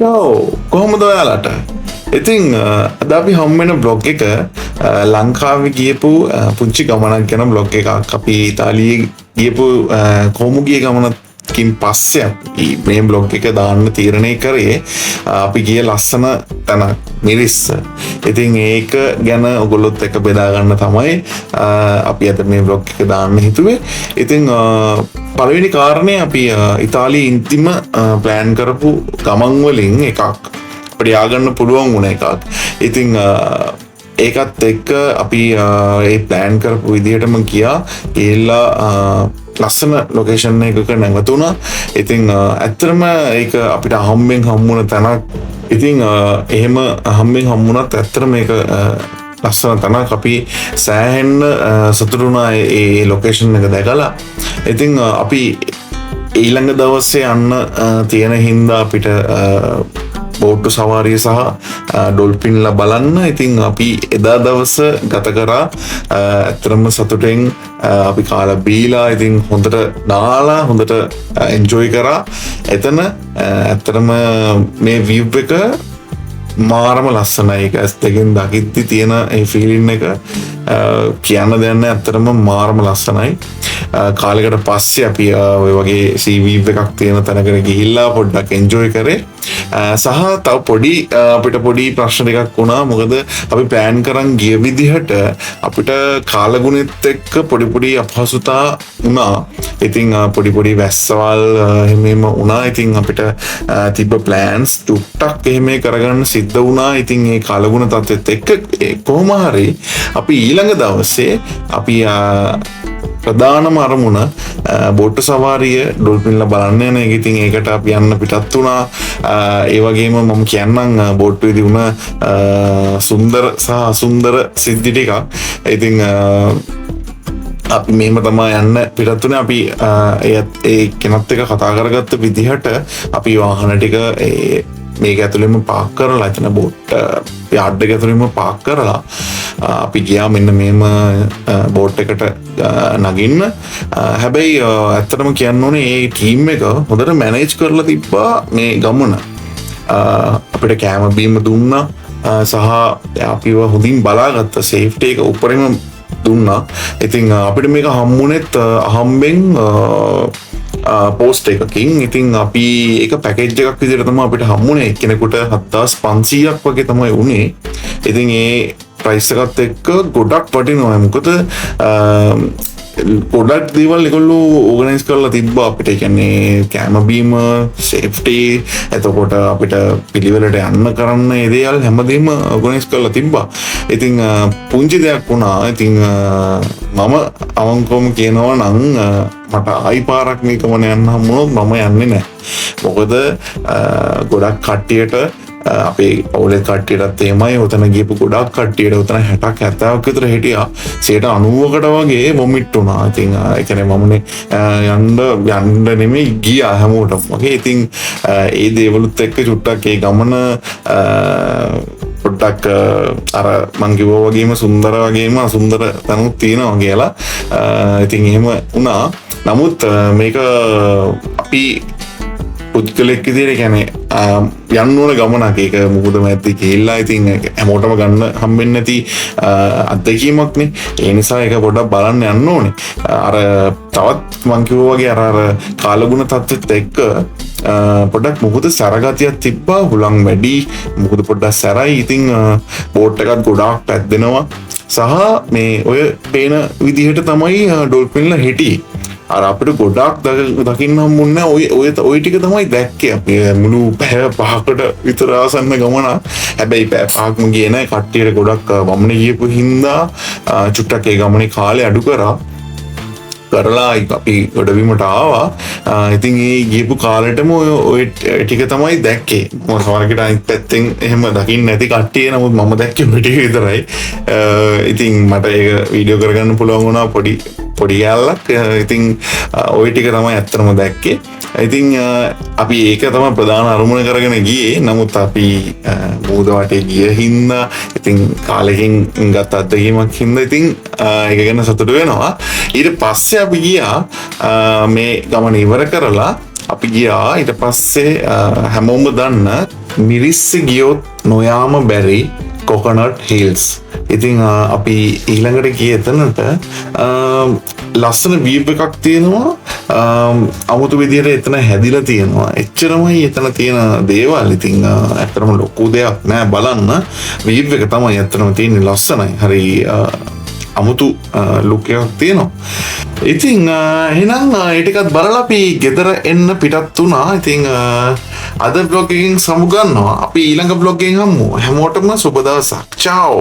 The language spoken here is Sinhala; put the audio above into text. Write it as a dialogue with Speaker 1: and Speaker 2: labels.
Speaker 1: කොහොමද ඔයාලට? ඉතින් අද අපි හම්බෙන බ්ලොග් එක ලංකාවේ ගියපු පුංචි ගමනක් ගැන බ්ලොග් එකක්. අපි ඉතාලියේ ගියපු කොමුගිය ගමනකින් පස්සේ අපි මේ බ්ලොග් එක දාන්න තීරණය කරේ. අපි ගිය ලස්සන තැනක් මිරිස්ස. ඉතින් ඒක ගැන ඔයගොල්ලොත් එක්ක බෙදා ගන්න තමයි අපි අද මේ බ්ලොග් එක දාන්න හිතුවේ. ඉතින් පළවෙනි කාරණේ අපි ඉතාලියේ ඉන්තිම ප්ලෑන් කරපු ගමන් වලින් එකක්. අපිට ය아가න්න පුළුවන් වුණ එකක්. ඉතින් ඒකත් එක්ක අපි ඒ ප්ලෑන් කරපු විදිහටම ගියා. ගිහිල්ලා ලස්සන ලොකේෂන් එකක නැවතුණා. ඉතින් ඇත්තටම ඒක අපිට හම්බෙන් හම්බුණ තැනක්. ඉතින් එහෙම හම්බෙන් හම්බුණත් ඇත්තට මේක ලස්සන තැනක්. අපි සෑහෙන්න සතුටු වුණා ඒ ලොකේෂන් එක දැකලා. ඉතින් අපි ඊළඟ දවසේ යන්න තියෙන හින්දා අපිට බෝට්ටු සවාරිය සහ ඩොල්ෆින්ලා බලන්න ඉතින් අපි එදා දවස ගත කරා. ඇත්තටම සතුටෙන් අපි කාලා බීලා ඉතින් හොඳට නාලා හොඳට එන්ජොයි කරා. එතන ඇත්තටම මේ view එක මාරම ලස්සනයි. ඒක ඇස් දෙකෙන් දකිද්දි තියෙන ඒ ෆීලින් එක කියන්න දෙයක් නැහැ. ඇත්තටම මාරම ලස්සනයි. කාලයකට පස්සේ අපි ඔය වගේ සී වීව් එකක් තියෙන තැනකට ගිහිල්ලා පොඩ්ඩක් එන්ජොයි කරේ. සහ තව පොඩි අපිට පොඩි ප්‍රශ්න ටිකක් වුණා. මොකද අපි ප්ලෑන් කරන් ගිය විදිහට අපිට කාලගුණෙත් එක්ක පොඩි අපහසුතා වුණා. ඉතින් පොඩි වැස්සවල් එහෙම වුණා. ඉතින් අපිට තිබ්බ ප්ලෑන්ස් ටුක්ටක් එහෙම කරගන්න සිද්ධ වුණා. ඉතින් ඒ කාලගුණ තත්ත්වෙත් එක්ක කොහොම හරි අපි ඊළඟ දවසේ අපි ප්‍රධානම අරමුණ බෝට්ටු සවාරිය ඩොල්ෆින්ලා බලන්න යන එක. ඉතින් ඒකට අපි යන්න පිටත් වුණා. ඒ වගේම මම කියන්නම් බෝට්ටුවේදී වුණ සුන්දර සහ අසුන්දර සිද්ධි ටිකක්. ඉතින් අපි මෙහෙම තමයි යන්න පිටත් වුණේ. අපි ඒ කෙනත් එක කතා කරගත්ත විදිහට අපි වාහන ටික මේක ඇතුළෙම පාක් කරලා එතන බෝට් යාඩ් එක ඇතුළෙම පාක් කරලා අපි ගියා මෙන්න මෙහෙම බෝට් එකට නගින්න. හැබැයි ඇත්තටම කියන්න ඕනේ මේ ටීම් එක හොඳට මැනේජ් කරලා තිබ්බා මේ ගමන. අපිට කෑම බීම දුන්නා සහ අපිව හොඳින් බලාගත්තා. සේෆ්ටි එක උඩරින්ම දුන්නා. ඉතින් අපිට මේක හම්බුනේත් අහම්බෙන් පෝස්ට් එකකින්. ඉතින් අපි ඒක පැකේජ් එකක් විදිහට තමයි අපිට හම්බුනේ. එක්කෙනෙකුට 7500ක් වගේ තමයි උනේ. ඉතින් ඒ ප්‍රයිස් එකත් එක්ක ගොඩක් වටිනවා. මොකද ගොඩක් දේවල් ඒගොල්ලෝ ඕගනයිස් කරලා තිබ්බා අපිට. කියන්නේ කෑම බීම, සේෆ්ටි, එතකොට අපිට පිළිවෙලට යන්න කරන්න මේ දේවල් හැමදේම ඕගනයිස් කරලා තිබ්බා. ඉතින් පුංචි දෙයක් වුණා. ඉතින් මම අවංකවම කියනවා නම් මට ආයි පාරක් මේ ගමන යන්න හම්බුනොත් මම යන්නේ නැහැ. මොකද ගොඩක් කට්ටියට අපේ පවුලේ කට්ටියටත් එහෙමයි. උතන ගියපු ගොඩක් කට්ටියට උතන 60ක් 70ක් විතර හිටියා. 90කට වගේ වොමිට් වුණා. ඉතින් ඒ කියන්නේ මමනේ යන්න නෙමෙයි ගියා හැමෝටම වගේ. ඉතින් ඒ දේවලුත් එක්ක චුට්ටක් ඒ ගමන පොඩ්ඩක් අර මං කිව්වා වගේම සුන්දර වගේම අසුන්දර තැනුත් තියෙනවා කියලා. ඉතින් එහෙම වුණා. නමුත් මේක අපි පුද්ගලෙක් විදිහට කියන්නේ යන්න ඕන ගමනක්. ඒක මුකුදම ඇත්ති කියලා. ඉතින් හැමෝටම ගන්න හම්බෙන්නේ නැති අත්දැකීමක්නේ. ඒ නිසා ඒක පොඩ්ඩක් බලන්න යන්න ඕනේ. අර තවත් මං කිව්වා වගේ අර කාලගුණ තත්ත්වෙත් එක්ක පොඩ්ඩක් මුකුද සැරගතියක් තිබ්බා. හුලං වැඩි, මුකුද පොඩ්ඩක් සැරයි. ඉතින් බෝට් එකත් ගොඩාක් පැද්දෙනවා. සහ මේ ඔය පේන විදිහට තමයි ඩොල්ෆින්ලා හිටියේ. අර අපිට ගොඩාක් දකින්න හම්බුන්නේ ඔය ටික තමයි දැක්කේ. අපි මුළු පැය 5කට විතර ආසන්න ගමන. හැබැයි පැය 5ක්ම ගියේ නැහැ. කට්ටියට ගොඩක් වමනේ ගියපු හින්දා චුට්ටක් ඒ ගමනේ කාලේ අඩු කරලා අපි ගොඩබිමට ආවා. ඉතින් ඒ ගියපු කාලෙටම ඔය ටික තමයි දැක්කේ. මම සමහරකට අනිත් පැත්තෙන් එහෙම දකින්න නැති කට්ටිය. නමුත් මම දැක්කේ ඔය ටික විතරයි. ඉතින් මට ඒක වීඩියෝ කරගන්න පුළුවන් වුණා පොඩි කැලලක්. ඉතින් ওই ටික තමයි ඇත්තටම දැක්කේ. ඉතින් අපි ඒක තමයි ප්‍රධාන අරමුණ කරගෙන ගියේ. නමුත් අපි මූද වටේ ගිය හින්දා ඉතින් කාලෙකින් ගත්ත අත්දැකීමක් හින්දා ඉතින් ඒක ගැන සතුටු වෙනවා. ඊට පස්සේ අපි ගියා මේ ගමන ඉවර කරලා අපි ගියා. ඊට පස්සේ හැමෝම දන්න මිරිස්ස ගියොත් නොයාම බැරි කොකනට් හිල්ස්. ඉතින් අපි ඊළඟට ගියේ එතනට ලස්සන වීව් එකක් තියෙනවා. අමුතු විදිහට එතන හැදිලා තියෙනවා. එච්චරමයි එතන තියෙන දේවල්. ඉතින් ඇත්තටම ලොකු දෙයක් නෑ බලන්න. වීව් එක තමයි ඇත්තටම තියෙන්නේ ලස්සනයි. හරි අමුතු ලුක් එකක් තියෙනවා. ඉතින් එහෙනම් ඒ ටිකත් බලලා අපි ගෙදර එන්න පිටත් වුණා. ඉතින් අද බ්ලොග් එකකින් සමු ගන්නවා. අපි ඊළඟ බ්ලොග් එකෙන් හමු. හැමෝටම සුබ දවසක්. චාව්.